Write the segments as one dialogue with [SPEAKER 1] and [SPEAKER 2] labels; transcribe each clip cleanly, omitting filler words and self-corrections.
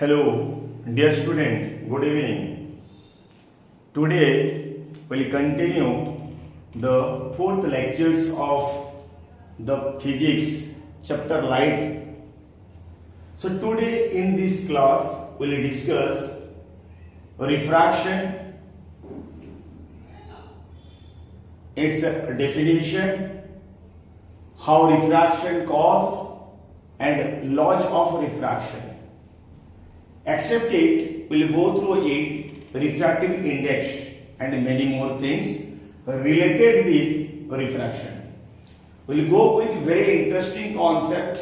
[SPEAKER 1] Hello, dear student, good evening. Today we'll continue the fourth lectures of the physics chapter light. So today in this class we'll discuss refraction, its definition, how refraction caused and laws of refraction. Except it, we'll go through it, refractive index and many more things related this refraction. We'll go with very interesting concept,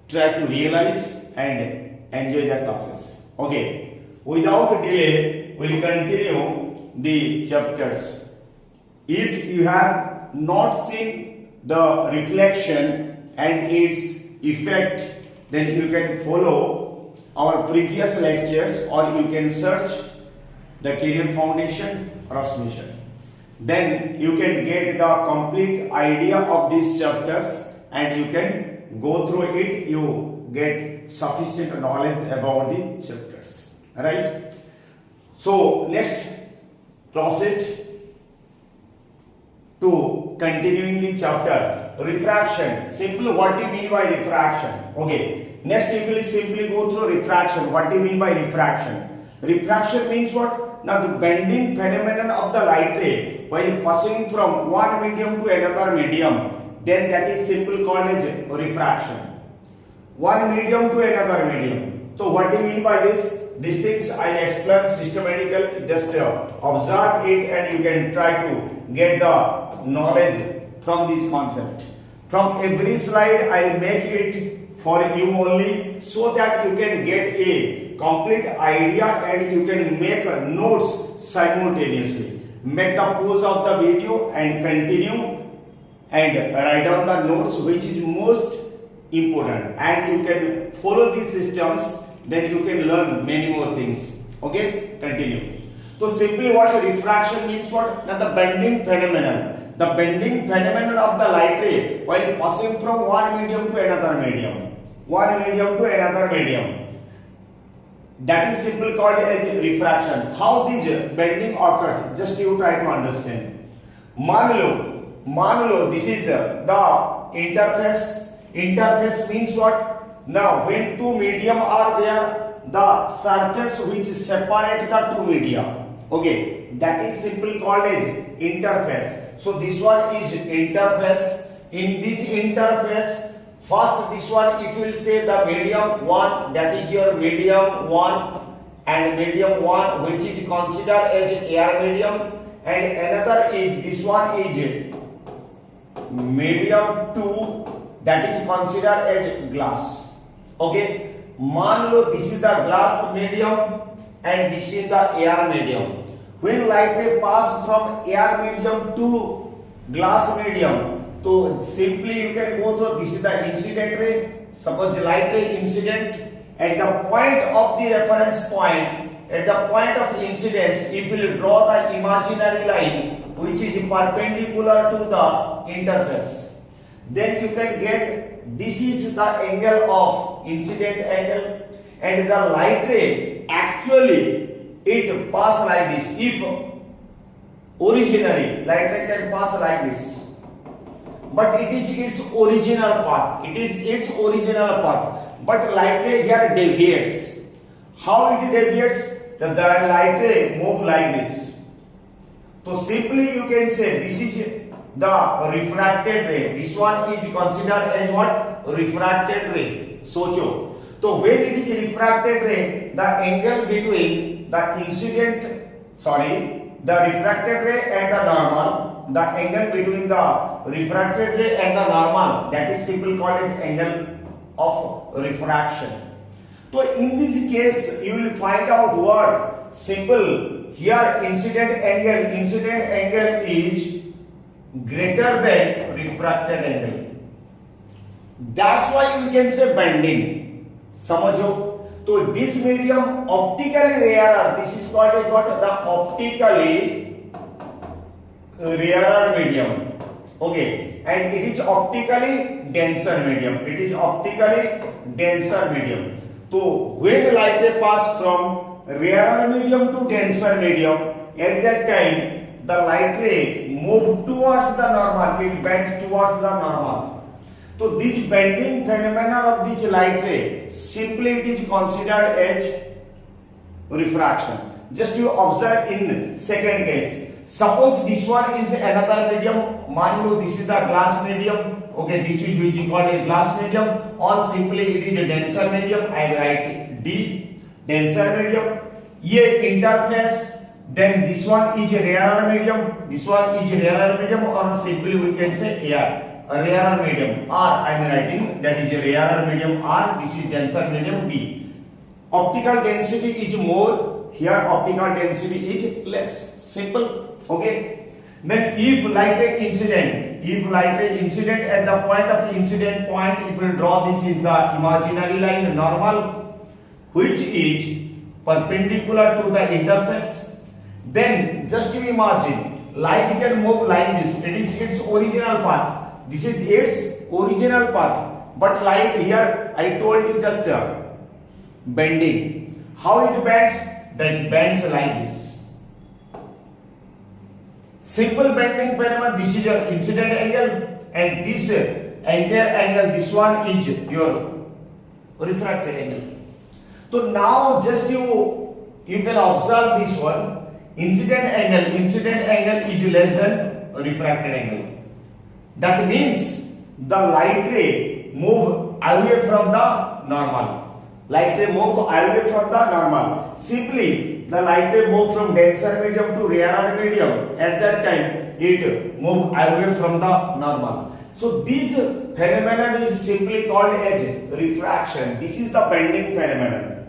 [SPEAKER 1] try to realize and enjoy the classes. Okay, without delay, we'll continue the chapters. If you have not seen the reflection and its effect, then you can follow our previous lectures or you can search the Career Foundation Transmission. Then you can get the complete idea of these chapters and you can go through it. You get sufficient knowledge about the chapters. Right? So next, proceed to continuing the chapter. Refraction. Simple, what do you mean by refraction? Okay. Next, if we simply go through refraction, what do you mean by refraction? Refraction means what? Now, the bending phenomenon of the light ray while passing from one medium to another medium, then that is simply called as refraction. One medium to another medium. So, what do you mean by this? These things I explain systematically. Just observe it and you can try to get the knowledge from this concept. From every slide, I will make it for you only so that you can get a complete idea and you can make notes simultaneously. Make the pause of the video and continue and write down the notes which is most important, and you can follow these systems, then you can learn many more things. Okay, continue. So simply what refraction means, what? Now the bending phenomenon. The bending phenomenon of the light ray while passing from one medium to another medium. One medium to another medium. That is simply called as refraction. How this bending occurs, just you try to understand. मान लो, this is the interface. Interface means what? Now, when two medium are there, the surface which separate the two media. Okay, that is simply called as interface. So this one is interface. In this interface, first this one, if you will say the medium 1, that is your medium 1, and medium 1 which is considered as air medium, and another is this one is medium 2, that is considered as glass. Okay, मान लो this is the glass medium and this is the air medium. When light ray pass from air medium to glass medium, so simply you can go through, this is the incident ray. Suppose light ray incident at the point of the reference point, at the point of incidence, if you draw the imaginary line which is perpendicular to the interface, then you can get this is the angle of incident angle, and the light ray actually it pass like this. If originally light ray can pass like this, but it is its original path. It is its original path. But light ray here deviates. How it deviates? The light ray move like this. So simply you can say this is the refracted ray. This one is considered as what? Refracted ray. Socho. So when it is refracted ray, the angle between the the refracted ray and the normal, the angle between the refracted ray and the normal, that is simply called as angle of refraction. So in this case you will find out what? Simple. Here incident angle is greater than refracted angle. That's why we can say bending. समझो? So this medium optically rarer. This is called as what? The optically rarer medium. Okay, and it is optically denser medium. It is optically denser medium. तो when light ray pass from rarer medium to denser medium, at that time the light ray move towards the normal, it bent towards the normal. So this bending phenomenon of this light ray, simply it is considered as refraction. Just you observe in second case. Suppose this one is another medium. मान लो this is the glass medium. Okay, this is which is called a glass medium, or simply it is a denser medium. I write D, denser medium. ये interface. Then this one is a rarer medium. This one is a rarer medium, or simply we can say air. A rarer medium. R I am writing that is a rarer medium R. This is denser medium D. Optical density is more. Here optical density is less. Simple. Okay. Then if light ray incident at the point of incident point, if we draw, this is the imaginary line normal, which is perpendicular to the interface. Then just you imagine light can move like this. It is its original path. This is its original path. But light here, I told you just bending. How it bends? That bends like this. Simple bending phenomenon. This is your incident angle, and this entire angle, this one is your refracted angle. So now just you can observe this one. Incident angle is less than refracted angle. That means the light ray move away from the normal. Light ray move away from the normal. Simply the light ray move from denser medium to rarer medium. At that time it move away from the normal. So this phenomenon is simply called as refraction. This is the bending phenomenon.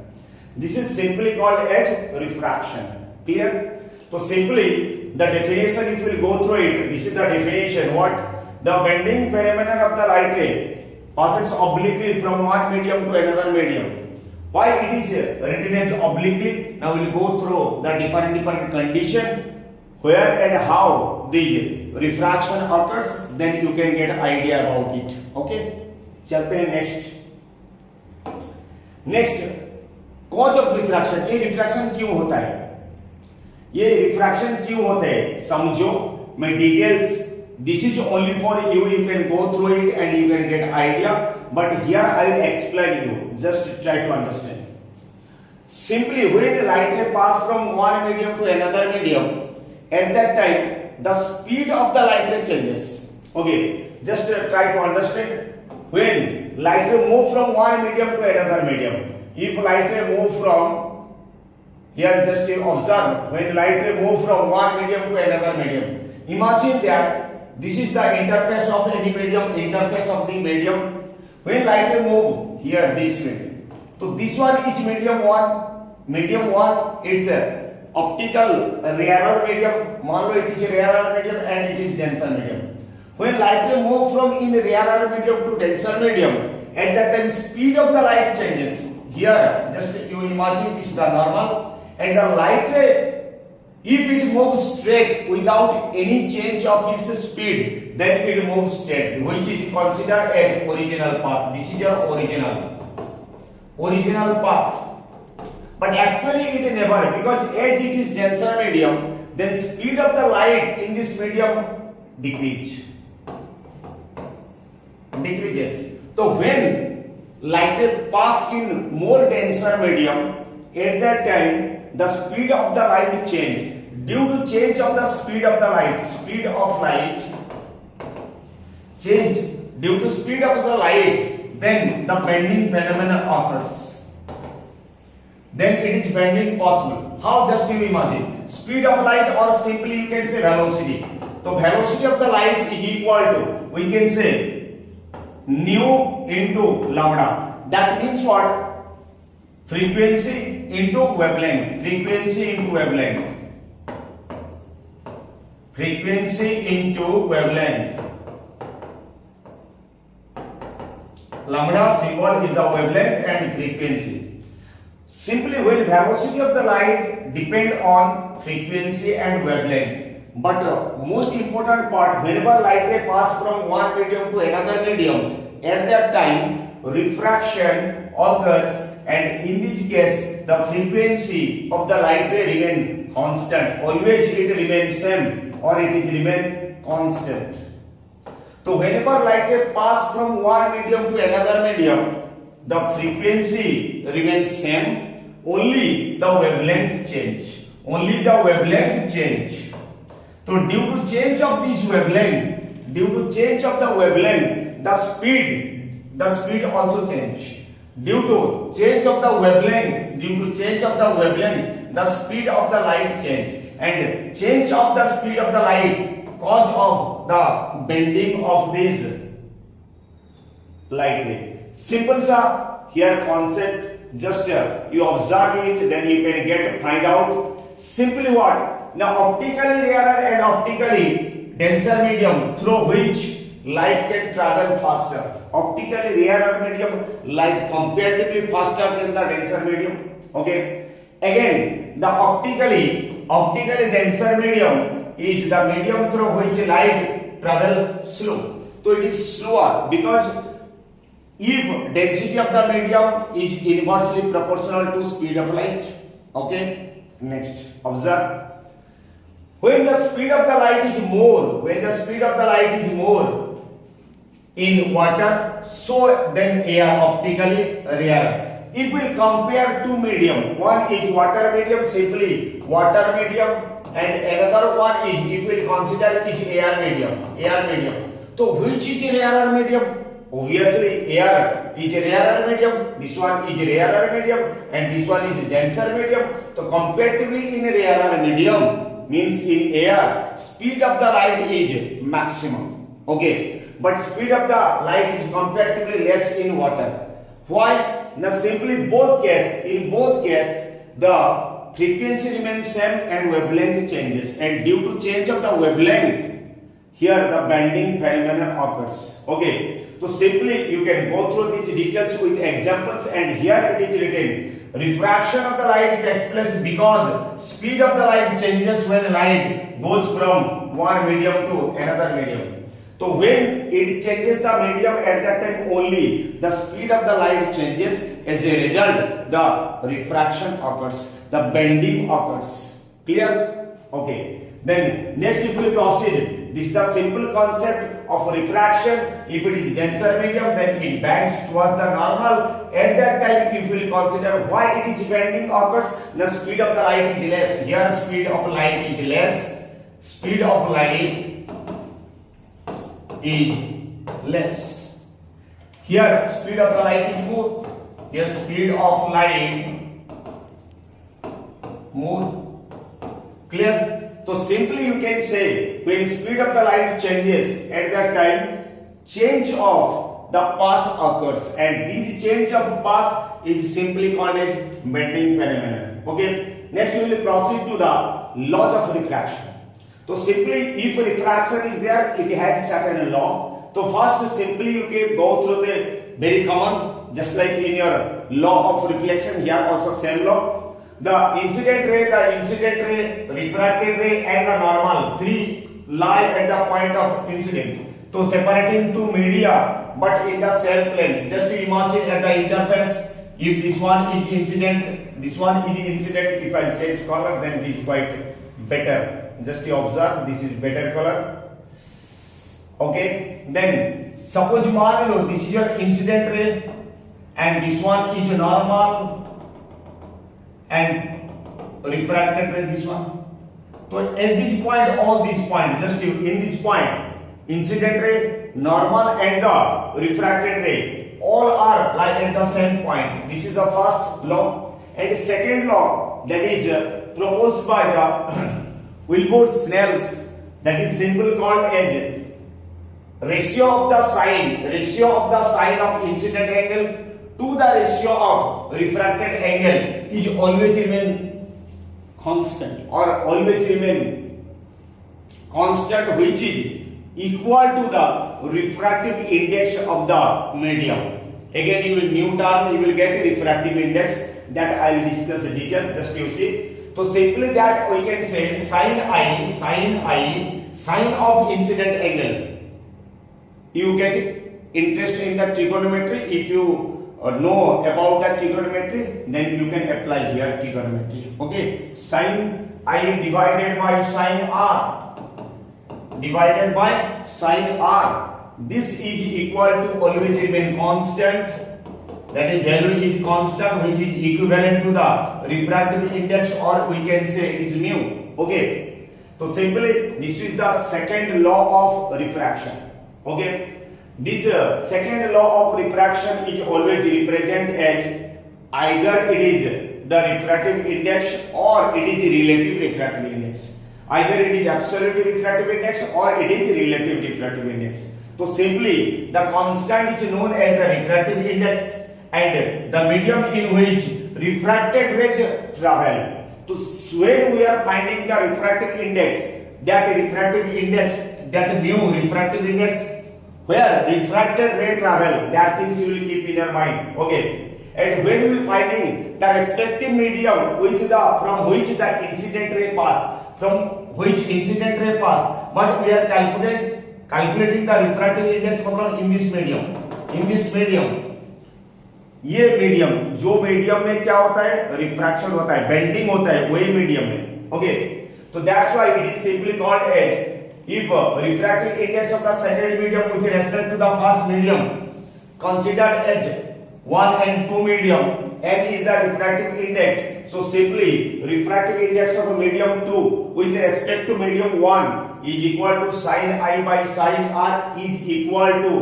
[SPEAKER 1] This is simply called as refraction. Clear? So simply the definition, if we go through it, this is the definition. What? The bending phenomenon of the light ray passes obliquely from one medium to another medium. Why it is written as obliquely? Now we will go through the different condition where and how the refraction occurs. Then you can get idea about it. Okay? चलते हैं next cause of refraction. ये refraction क्यों होता है? ये refraction क्यों होते हैं समझो. मैं details, this is only for you, you can go through it and you can get idea, but here I will explain you, just try to understand. Simply when the light ray pass from one medium to another medium, at that time the speed of the light ray changes. Okay, just try to understand. When light ray move from one medium to another medium, if light ray move from here, just observe, when light ray move from one medium to another medium, imagine that this is the interface of any medium, interface of the medium. When light ray move here, this medium, so this one is medium 1, it's a optical rarer medium. मान लो it is a rarer medium and it is denser medium. When light ray move from in rarer medium to denser medium, at that time speed of the light changes. Here, just you imagine this is the normal. And the light ray, if it moves straight without any change of its speed, then it moves straight, which is considered as original path. This is your original path. But actually it never, because as it is denser medium, then speed of the light in this medium decreases. So when light ray pass in more denser medium, at that time the speed of the light change. Due to change of the speed of the light, change due to speed of the light, then the bending phenomenon occurs. Then it is bending possible. How? Just you imagine. Speed of light, or simply you can say velocity. So velocity of the light is equal to, we can say, nu into lambda. That means what? Frequency into wavelength. Frequency into wavelength. Lambda symbol is the wavelength and frequency. Simply when velocity of the light depend on frequency and wavelength. But most important part, whenever light ray pass from one medium to another medium, at that time refraction occurs and in this case the frequency of the light ray remain constant. Always it remains same or it is remain constant. So whenever light ray pass from one medium to another medium, the frequency remains same, only the wavelength change. Only the wavelength change. So due to change of this wavelength, the speed also change. Due to change of the wavelength, the speed of the light change, and change of the speed of the light cause of the bending of this light ray. Simple sir, here concept, just you observe it, then you can find out. Simply what? Now optically rarer and optically denser medium through which light can travel faster. Optically rarer medium, light comparatively faster than the denser medium. Okay. Again, the optically denser medium is the medium through which light travel slow. So it is slower because if density of the medium is inversely proportional to speed of light. Okay. Next, observe. When the speed of the light is more, in water, so then air optically rarer. If we compare two medium, one is water medium, simply water medium, and another one is, if we consider, is air medium. So which is rarer medium? Obviously air is rarer medium, this one is rarer medium, and this one is denser medium. So comparatively in rarer medium, means in air, speed of the light is maximum. Okay. But speed of the light is comparatively less in water. Why? Now simply in both case, the frequency remains same and wavelength changes. And due to change of the wavelength, here the bending phenomenon occurs. Okay. So simply you can go through these details with examples, and here it is written, refraction of the light takes place because speed of the light changes when light goes from one medium to another medium. So when it changes the medium, at that time only the speed of the light changes. As a result, the refraction occurs, the bending occurs. Clear? Okay. Then next if we proceed, this is the simple concept of refraction. If it is denser medium, then it bends towards the normal. At that time, if we consider why it is bending occurs, the speed of the light is less. Here speed of light is less. Speed of light is less. Here speed of the light is more. Here speed of light more. Clear? So simply you can say, when speed of the light changes, at that time change of the path occurs, and this change of path is simply called as bending phenomenon. Okay. Next we will proceed to the laws of refraction. So simply if refraction is there, it has certain law. So first simply you can go through the very common, just like in your law of reflection, here also same law. The incident ray, refracted ray, and the normal, three lie at the point of incident. So separating two media but in the same plane. Just to imagine at the interface, if this one is incident, this one is incident, if I change color, then it is quite better. Just to observe, this is better color. Okay. Then suppose this is your incident ray and this one is normal and refracted ray, this one. So at this point, all these points, just in this point, incident ray, normal and the refracted ray, all are like at the same point. This is the first law. And the second law, that is proposed by the Wilbur-Snell's, that is simply called as ratio of the sine of incident angle to the ratio of refracted angle is always remain constant, or always remain constant, which is equal to the refractive index of the medium. Again, you will new term, you will get refractive index, that I will discuss the details. Just you see. So simply that we can say sine of incident angle. You get interest in the trigonometry if you know about the trigonometry, then you can apply here trigonometry. Okay, sin I divided by sin r, divided by sin r. This is equal to always remain constant. That is, value is constant, which is equivalent to the refractive index, or we can say it is mu. Okay, so simply this is the second law of refraction. Okay, this second law of refraction is always represent as either it is the refractive index or it is relative refractive index. Either it is absolute refractive index or it is relative refractive index. So simply the constant is known as the refractive index, and the medium in which refracted rays travel. So when we are finding the refractive index, that refractive index, that mu refractive index, where refracted ray travel, that things you will keep in your mind. Okay, and when we are finding the respective medium with the from which the incident ray pass, but we are calculating the refractive index from in this medium. ये medium, जो medium में क्या होता है, refraction होता है, bending होता है, वही मीडियम में. ओके, तो that's why it is simply called as if refractive index of the second medium with respect to the first medium considered as 1 and 2 medium, n is the refractive index. So simply refractive index of medium 2 with respect to medium 1 is equal to sin I by sin r is equal to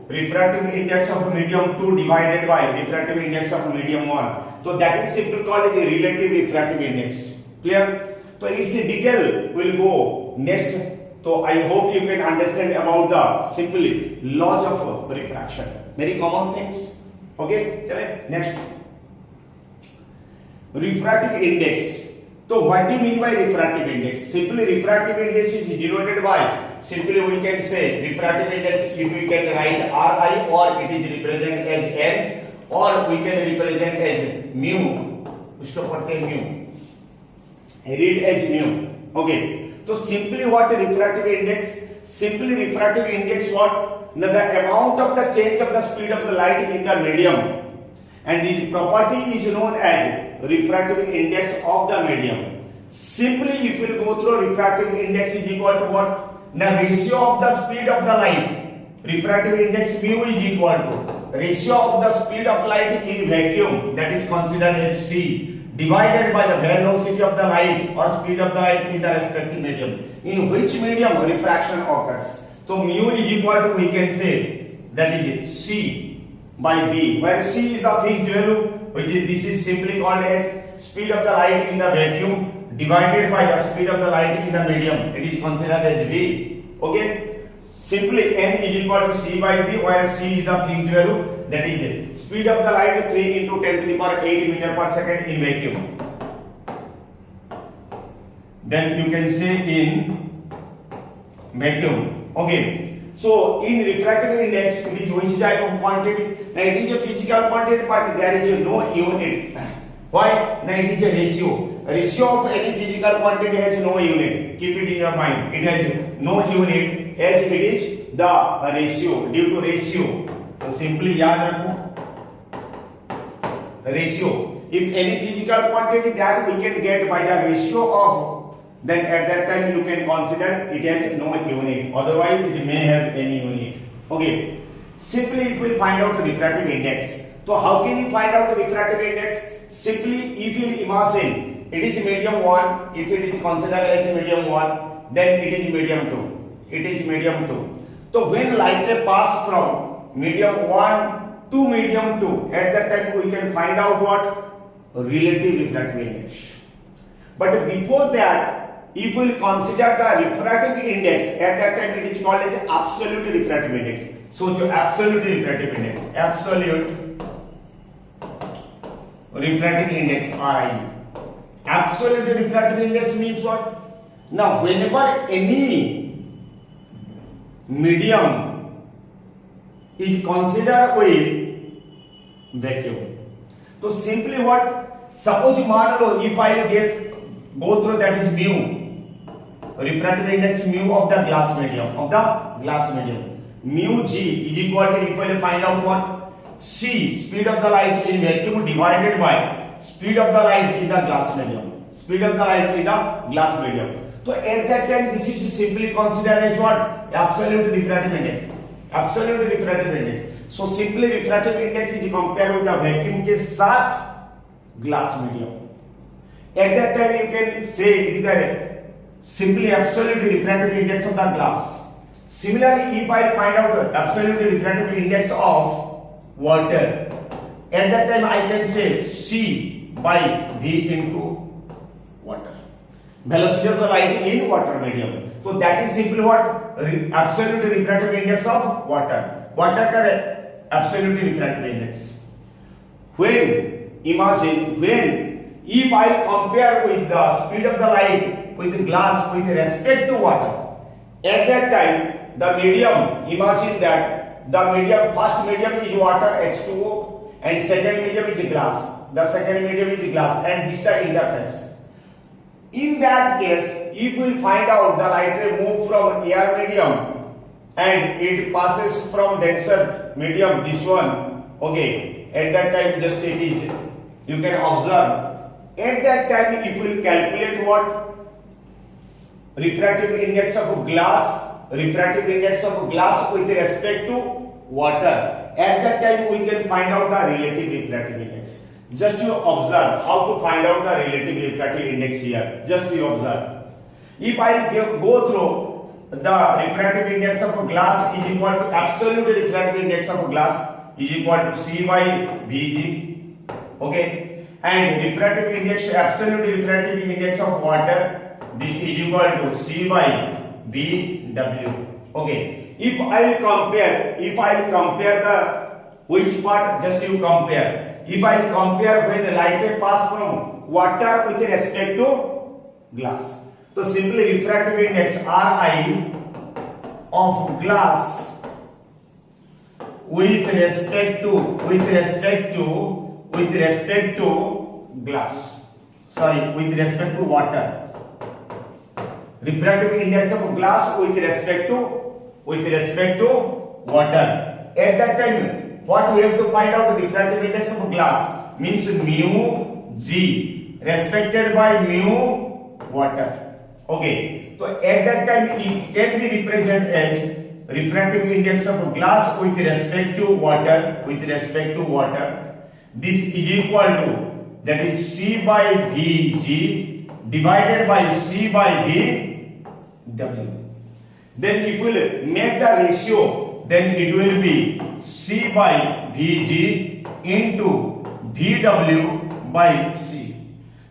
[SPEAKER 1] refractive index of medium 2 divided by refractive index of medium 1. So that is simply called as a relative refractive index. Clear? So its detail will go next. So I hope you can understand about the simply laws of refraction. Very common things. Okay, chale next. Refractive index. So what do you mean by refractive index? Simply refractive index is denoted by, simply we can say refractive index, if we can write Ri, or it is represented as n, or we can represent as mu. उसको पढ़ते हैं mu. Read as mu. Okay. So simply what refractive index? Simply refractive index what? Now the amount of the change of the speed of the light in the medium, and this property is known as refractive index of the medium. Simply if we go through, refractive index is equal to what? The ratio of the speed of the light. Refractive index mu is equal to ratio of the speed of light in vacuum, that is considered as c, divided by the velocity of the light or speed of the light in the respective medium. In which medium refraction occurs? So mu is equal to, we can say, that is c by v, where c is the fixed value, which is, this is simply called as speed of the light in the vacuum divided by the speed of the light in the medium. It is considered as v. Okay, simply n is equal to c by v, where c is the fixed value, that is speed of the light 3 into 10 to the power 8 meter per second in vacuum. Then you can say in vacuum. Okay, so in refractive index, it is which type of quantity? Now it is a physical quantity, but there is no unit. Why? Now it is a ratio. Ratio of any physical quantity has no unit. Keep it in your mind. It has no unit as it is the ratio, due to ratio. So simply याद रखो ratio. If any physical quantity that we can get by the ratio of, then at that time you can consider it has no unit. Otherwise it may have any unit. Okay. Simply if we find out the refractive index. So how can you find out the refractive index? Simply if you imagine it is medium 1, if it is considered as medium 1, then it is medium 2. It is medium 2. So when light ray pass from medium 1 to medium 2, at that time we can find out what? Relative refractive index. But before that, if we consider the refractive index, at that time it is called as absolute refractive index. So absolute refractive index, absolute refractive index, RI. Absolute refractive index means what? Now whenever any medium is considered with vacuum, so simply what? Suppose मान लो if I get go through, that is mu, refractive index mu of the glass medium, mu g is equal to, if I find out what? C, speed of the light in vacuum divided by speed of the light in the glass medium. Speed of the light in the glass medium. So at that time this is simply considered as what? Absolute refractive index. Absolute refractive index. So simply refractive index is compared with the vacuum के साथ glass medium. At that time you can say it is the simply absolute refractive index of the glass. Similarly, if I find out the absolute refractive index of water, at that time I can say C by V into water. Velocity of the light in water medium. So that is simply what? Absolute refractive index of water. Water का absolute refractive index. When imagine when if I compare with the speed of the light with the glass with respect to water, at that time the medium, imagine that the medium, first medium is water H2O and second medium is glass. The second medium is glass and this is the interface. In that case, if we find out the light ray move from air medium and it passes from denser medium, this one, okay, at that time just it is, you can observe, at that time if we calculate what? Refractive index of glass with respect to water. At that time we can find out the relative refractive index. Just you observe how to find out the relative refractive index here. Just you observe. If I go through the refractive index of glass is equal to absolute refractive index of glass is equal to C by Vg. Okay. And refractive index, absolute refractive index of water, this is equal to C by Bw. Okay. If I compare the which part, just you compare. If I compare when the light ray pass from water with respect to glass, so simply refractive index Ri of glass with respect to water. Refractive index of glass with respect to water. At that time, what we have to find out? The refractive index of glass means mu g respected by mu water. Okay. So at that time it can be represented as refractive index of glass with respect to water. This is equal to, that is C by Vg divided by C by Vw. Then if we will make the ratio, then it will be C by Vg into Vw by C.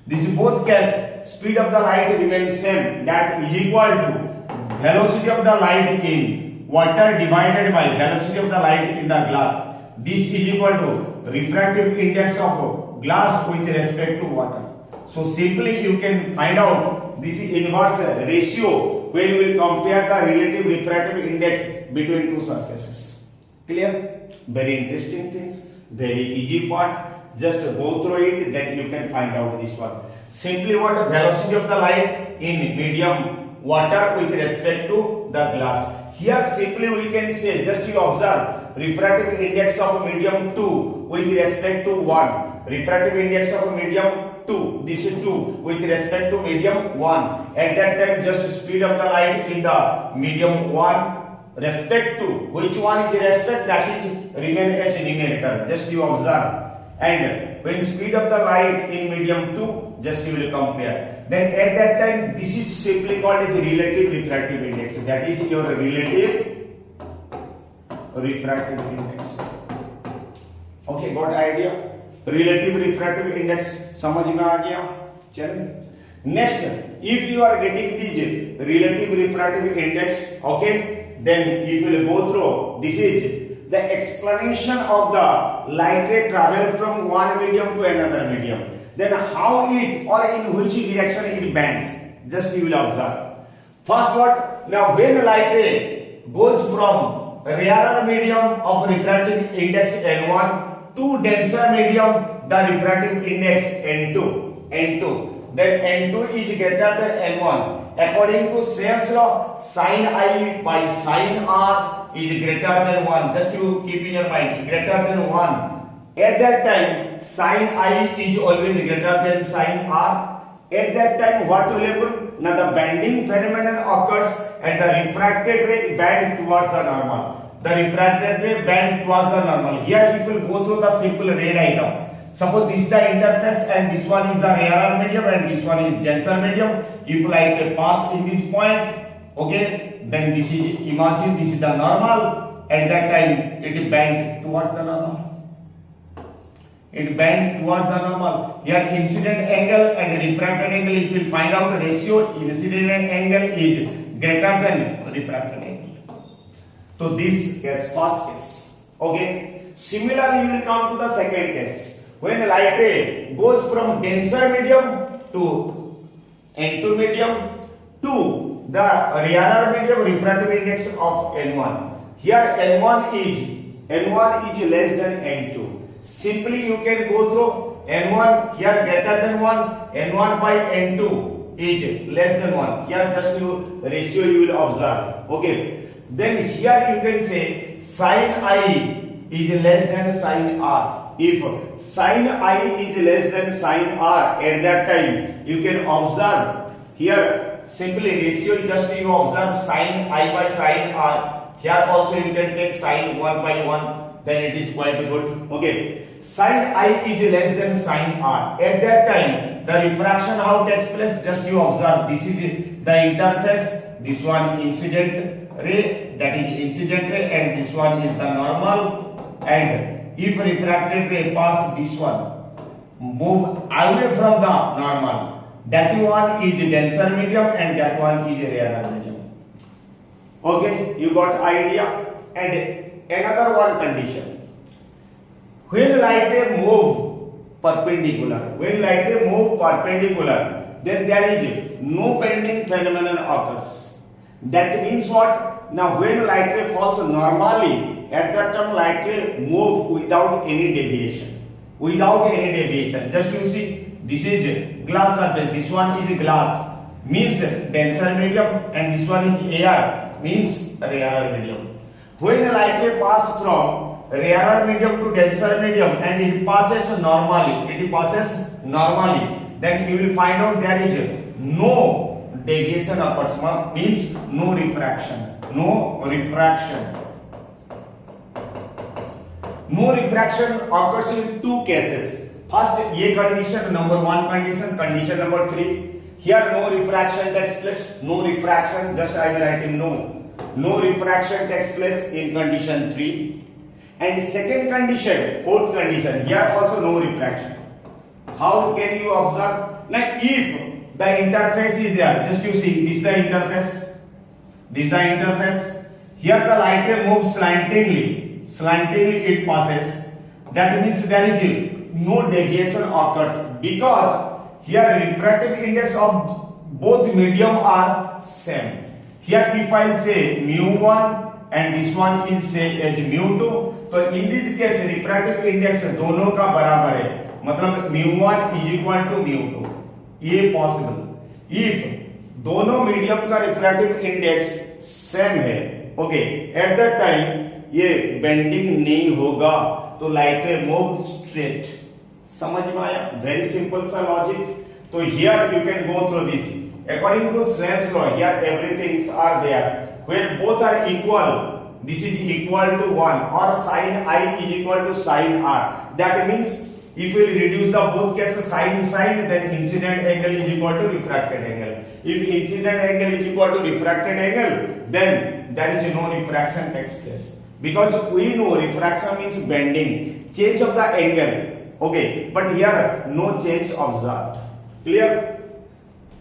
[SPEAKER 1] This is both case, speed of the light remains same, that is equal to velocity of the light in water divided by velocity of the light in the glass. This is equal to refractive index of glass with respect to water. So simply you can find out this is inverse ratio when you will compare the relative refractive index between two surfaces. Clear? Very interesting things, very easy part. Just go through it, then you can find out this one. Simply what? Velocity of the light in medium water with respect to the glass. Here simply we can say, just you observe, refractive index of medium 2 with respect to 1. Refractive index of medium 2, this is 2 with respect to medium 1. At that time just speed of the light in the medium 1 respect to, which one is respect, that is remain as numerical. Just you observe. And when speed of the light in medium 2, just you will compare. Then at that time this is simply called as relative refractive index. That is your relative refractive index. Okay, got idea? Relative refractive index समझ में आ गया? चलिए. Next, if you are getting this relative refractive index, okay, then if you will go through, this is the explanation of the light ray travel from one medium to another medium. Then how it or in which direction it bends, just you will observe. First what? Now when light ray goes from rarer medium of refractive index N1 to denser medium, the refractive index N2, then N2 is greater than N1. According to Snell's law, sin I by sin R is greater than 1, just you keep in your mind, greater than 1, at that time sin I is always greater than sin R. At that time what will happen? Now the bending phenomenon occurs and the refracted ray bend towards the normal. The refracted ray bend towards the normal. Here it will go through the simple ray diagram. Suppose this is the interface and this one is the rarer medium and this one is denser medium. If light pass in this point, okay, then this is, imagine this is the normal. At that time it bend towards the normal. It bend towards the normal. Here incident angle and refracted angle, if you find out the ratio, incident angle is greater than refracted angle. So this is first case. Okay. Similarly, you will come to the second case. When the light ray goes from denser medium to N2 medium to the rarer medium, refractive index of N1. Here N1 is less than N2. Simply you can go through N1 here greater than 1, N1 by N2 is less than 1. Here just you ratio you will observe. Okay. Then here you can say sin I is less than sin R. If sin I is less than sin R, at that time you can observe here simply ratio just you observe sin I by sin R. Here also you can take sin 1 by 1. Then it is quite good. Okay. Sin I is less than sin R. At that time, the refraction how takes place? Just you observe. This is the interface. This one incident ray. That is incident ray, and this one is the normal. And if refracted ray pass this one, move away from the normal. That one is denser medium, and that one is rarer medium. Okay, you got idea. And another one condition. When light ray move perpendicular, then there is no bending phenomenon occurs. That means what? Now when light ray falls normally, at that time light ray move without any deviation. Just you see, this is glass surface, this one is glass, means denser medium, and this one is air, means rarer medium. When light ray pass from rarer medium to denser medium and it passes normally, then you will find out there is no deviation occurs, means no refraction. No refraction occurs in two cases. First, ये condition number 1 condition, condition number 3. Here no refraction takes place. No refraction, just I will write in no. No refraction takes place in condition 3. And second condition, fourth condition, here also no refraction. How can you observe? Now if the interface is there, just you see, this is the interface. Here the light ray moves slantingly it passes. That means there is no deviation occurs, because here refractive index of both medium are same. Here if I say mu1 and this one is say as mu2, तो in this case refractive index दोनों का बराबर है, मतलब mu1 is equal to mu2. ये possible if दोनों medium का refractive index same है. ओके, एट दैट टाइम ये बेंडिंग नहीं होगा, तो लाइट रे मूव स्ट्रेट. समझ में आया? वेरी सिंपल सा लॉजिक. तो here you can go through this according to Snell's law. Here everything are there where both are equal. This is equal to 1 or sin I is equal to sin R. That means if we reduce the both cases sin, then incident angle is equal to refracted angle. If incident angle is equal to refracted angle, then there is no refraction takes place. Because we know refraction means bending, change of the angle. Okay, but here no change observed. Clear?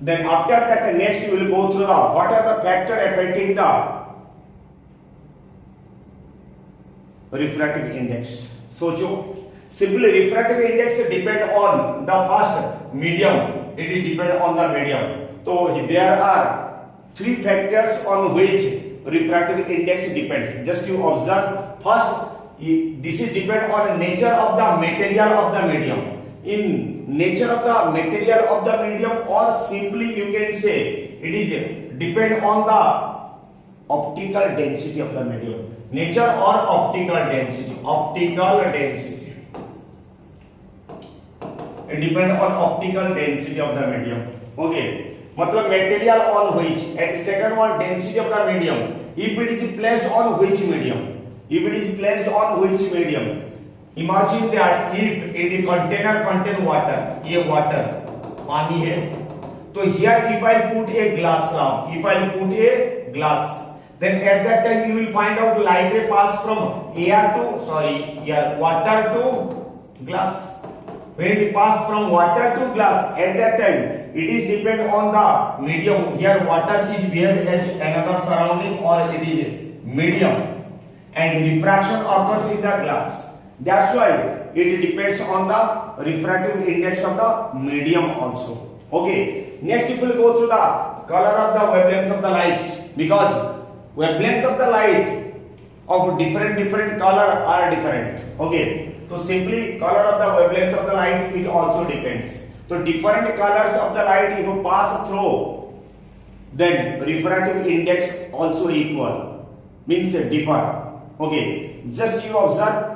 [SPEAKER 1] Then after that, next you will go through the what are the factor affecting the refractive index. So simply refractive index depend on the first medium. It is depend on the medium. So there are three factors on which refractive index depends. Just you observe. First, this is depend on the nature of the material of the medium. In nature of the material of the medium, or simply you can say it is depend on the optical density of the medium. Nature or optical density. Optical density. It depends on optical density of the medium. Okay. मतलब material on which, and second one density of the medium. If it is placed on which medium? If it is placed on which medium? Imagine that if in the container contain water, ये water पानी है, तो here if I put a glass slab, if I put a glass, then at that time you will find out light ray pass from water to glass. When it pass from water to glass, at that time it is depend on the medium. Here water is behaved as another surrounding or it is medium, and refraction occurs in the glass. That's why it depends on the refractive index of the medium also. Okay. Next, if we will go through the color of the wavelength of the light, because wavelength of the light of different color are different. Okay. So simply color of the wavelength of the light, it also depends. So different colors of the light if you pass through, then refractive index also equal, means differ. Okay. Just you observe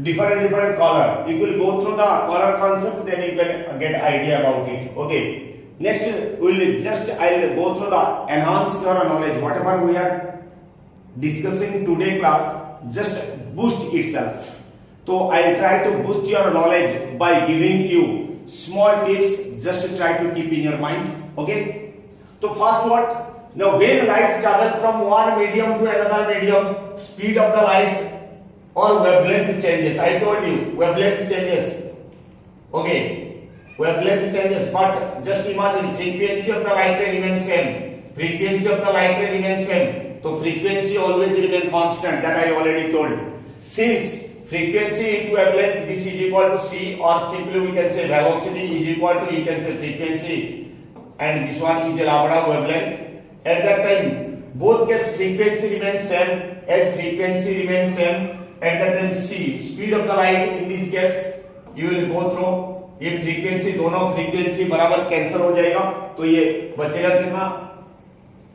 [SPEAKER 1] different color. If you go through the color concept, then you can get idea about it. Okay. Next, I'll go through the enhance your knowledge. Whatever we are discussing today class, just boost itself. So I'll try to boost your knowledge by giving you small tips. Just try to keep in your mind. Okay. So first what? Now when light travels from one medium to another medium, speed of the light or wavelength changes. I told you wavelength changes. Okay, wavelength changes, but just imagine frequency of the light ray remains same. Frequency of the light ray remains same. So frequency always remain constant. That I already told. Since frequency into wavelength, this is equal to c, or simply we can say velocity is equal to, you can say frequency, and this one is lambda wavelength. At that time, both case frequency remains same. As frequency remains same, at that time c, speed of the light in this case you will go through, ये frequency दोनों frequency बराबर cancel हो जाएगा, तो ये बचेगा कितना?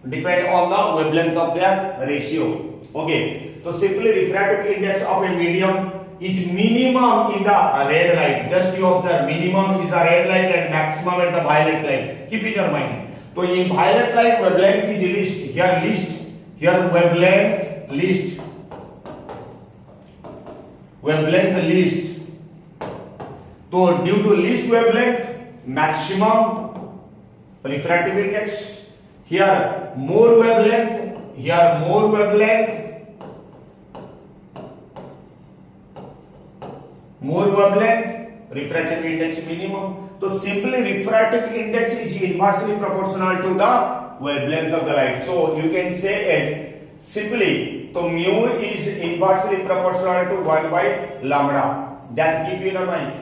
[SPEAKER 1] Depend on the wavelength of their ratio. Okay, so simply refractive index of a medium is minimum in the red light. Just you observe, minimum is the red light and maximum at the violet light. Keep in your mind. So in violet light wavelength is least. Here wavelength least. Wavelength least. So due to least wavelength, maximum refractive index. Here more wavelength. Here more wavelength. More wavelength, refractive index minimum. So simply refractive index is inversely proportional to the wavelength of the light. So you can say as simply, so mu is inversely proportional to 1 by lambda. That keep in your mind.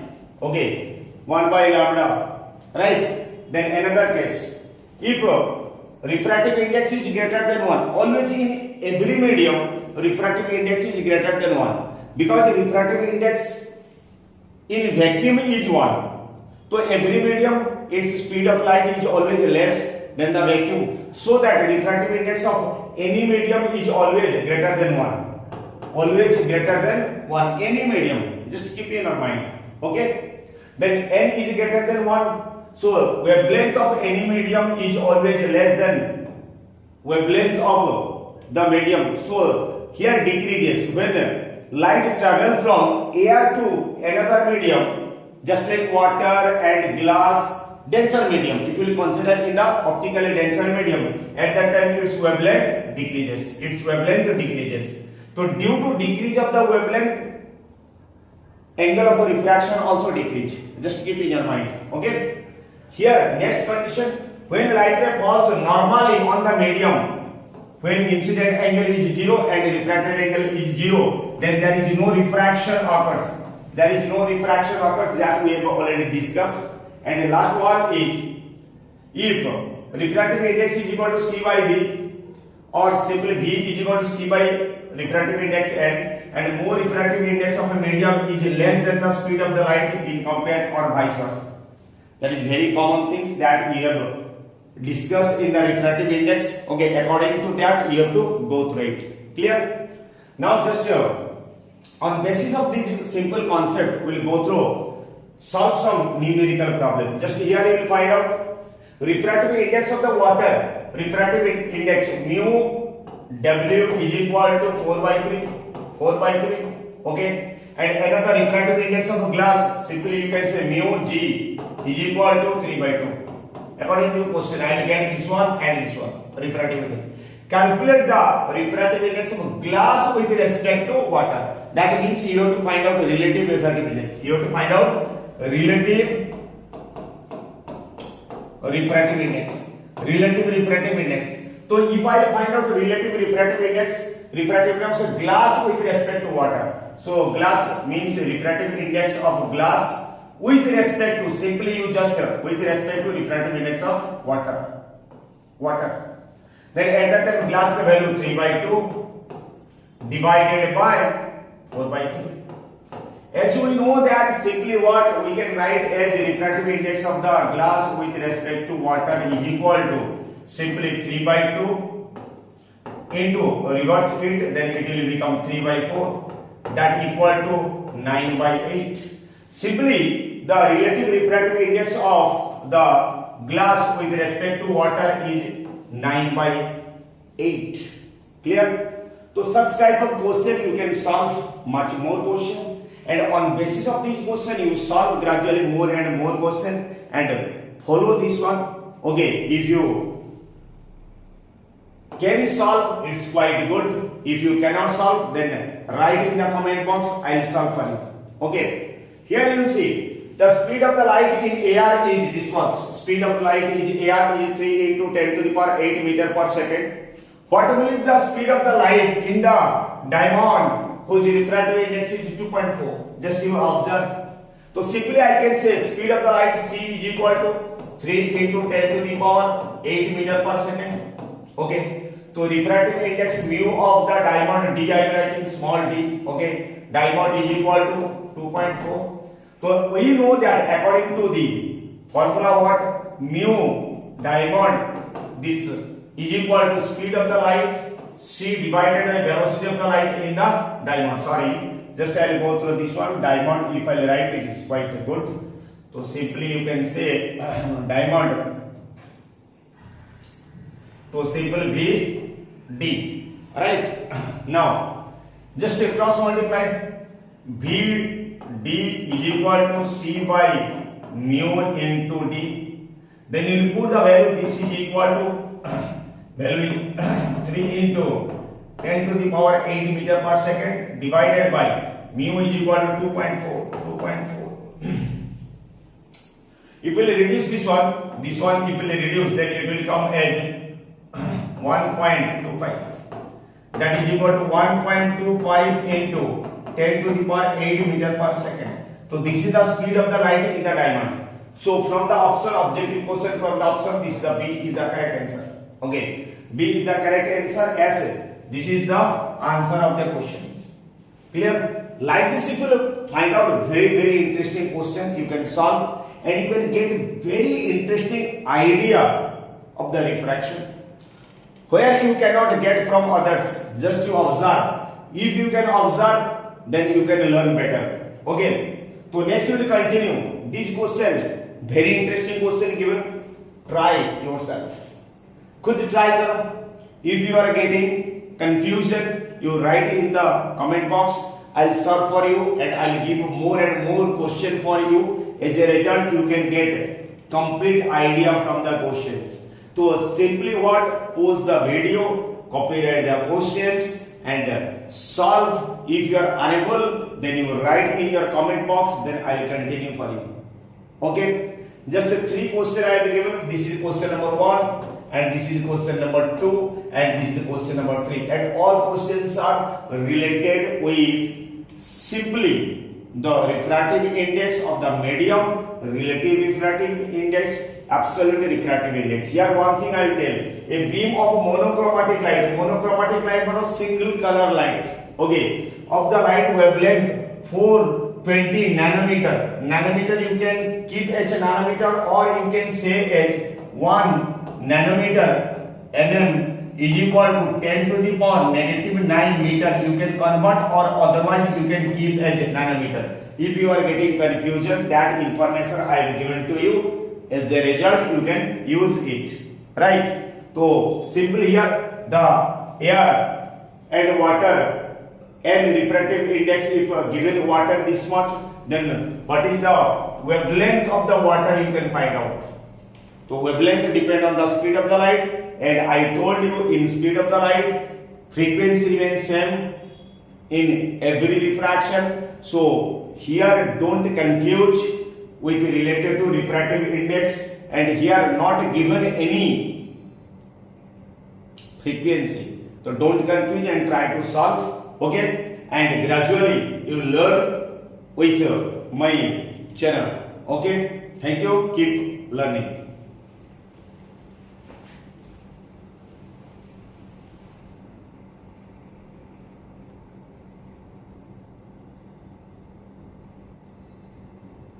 [SPEAKER 1] Okay, 1 by lambda, right? Then another case, if refractive index is greater than 1, always in every medium refractive index is greater than 1, because refractive index in vacuum is 1. So every medium, its speed of light is always less than the vacuum. So that refractive index of any medium is always greater than 1. Always greater than 1. Any medium. Just keep in your mind. Okay. Then n is greater than 1. So wavelength of any medium is always less than wavelength of the medium. So here decreases when light travels from air to another medium, just like water and glass, denser medium. If you will consider in the optically denser medium, at that time its wavelength decreases. So due to decrease of the wavelength, angle of refraction also decrease. Just keep in your mind. Okay. Here next condition, when light ray falls normally on the medium, when incident angle is 0 and refracted angle is 0, then there is no refraction occurs. That we have already discussed. And the last one is, if refractive index is equal to c by v, or simply v is equal to c by refractive index n, and more refractive index of a medium is less than the speed of the light in compare or vice versa. That is very common things that we have discussed in the refractive index. Okay, according to that you have to go through it. Clear? Now just on basis of this simple concept, we will go through solve some numerical problem. Just here you will find out refractive index of the water. Refractive index mu W is equal to 4 by 3. Okay, and another refractive index of glass, simply you can say mu G is equal to 3 by 2. According to question, I will get this one and this one. Refractive index. Calculate the refractive index of glass with respect to water. That means you have to find out the relative refractive index. You have to find out relative refractive index. Relative refractive index. So if I find out the relative refractive index of glass with respect to water. So glass means refractive index of glass with respect to, simply you just with respect to refractive index of water. Then at that time glass value 3 by 2 divided by 4 by 3. As we know that simply what we can write as refractive index of the glass with respect to water is equal to simply 3 by 2 into reverse it, then it will become 3 by 4, that equal to 9 by 8. Simply the relative refractive index of the glass with respect to water is 9 by 8. Clear? So such type of question you can solve much more question, and on basis of this question you solve gradually more and more question and follow this one. Okay, if you can solve, it's quite good. If you cannot solve, then write in the comment box, I'll solve for you. Okay, here you will see the speed of the light in air is this much. Speed of light is air is 3 into 10 to the power 8 meter per second. What will be the speed of the light in the diamond whose refractive index is 2.4? Just you observe. So simply I can say speed of the light C is equal to 3 into 10 to the power 8 meter per second. Okay. So refractive index mu of the diamond D I am writing small d. Okay. Diamond is equal to 2.4. So we know that according to the formula what mu diamond this is equal to speed of the light C divided by velocity of the light in the diamond. Sorry, just I will go through this one. Diamond, if I write it is quite good. So simply you can say diamond. So simple V D. Right. Now just cross multiply. V D is equal to C by mu into D. Then you will put the value. This is equal to value 3 into 10 to the power 8 meter per second divided by mu is equal to 2.4. If we will reduce this one if we will reduce, then it will come as 1.25. That is equal to 1.25 into 10 to the power 8 meter per second. So this is the speed of the light in the diamond. So from the option, objective question from the option, this is the B is the correct answer. Okay, B is the correct answer as this is the answer of the questions. Clear? Like this, if you find out very interesting question, you can solve and you can get very interesting idea of the refraction, where you cannot get from others. Just you observe. If you can observe, then you can learn better. Okay. So next we will continue this question. Very interesting question given. Try yourself. Could try karo. If you are getting confusion, you write in the comment box. I'll solve for you and I'll give more and more question for you. As a result, you can get complete idea from the questions. So simply what? Pause the video, copyright the questions and solve. If you are unable, then you write in your comment box, then I will continue for you. Okay? Just 3 questions I have given. This is question number 1 and this is question number 2 and this is the question number 3. And all questions are related with simply the refractive index of the medium, relative refractive index, absolute refractive index. Here one thing I will tell. A beam of monochromatic light means single color light. Okay. Of the light wavelength 420 nanometer. Nanometer you can keep as a nanometer or you can say as 1 nanometer nm is equal to 10 to the power negative 9 meter, you can convert, or otherwise you can keep as nanometer. If you are getting confusion, that information I have given to you. As a result, you can use it, right? So simply here the air and water and refractive index, if given water this much, then what is the wavelength of the water you can find out. So wavelength depend on the speed of the light, and I told you in speed of the light frequency remains same in every refraction. So here don't confuse with related to refractive index, and here not given any frequency. So don't confuse and try to solve, okay? And gradually you learn with my channel, okay? Thank you. Keep learning.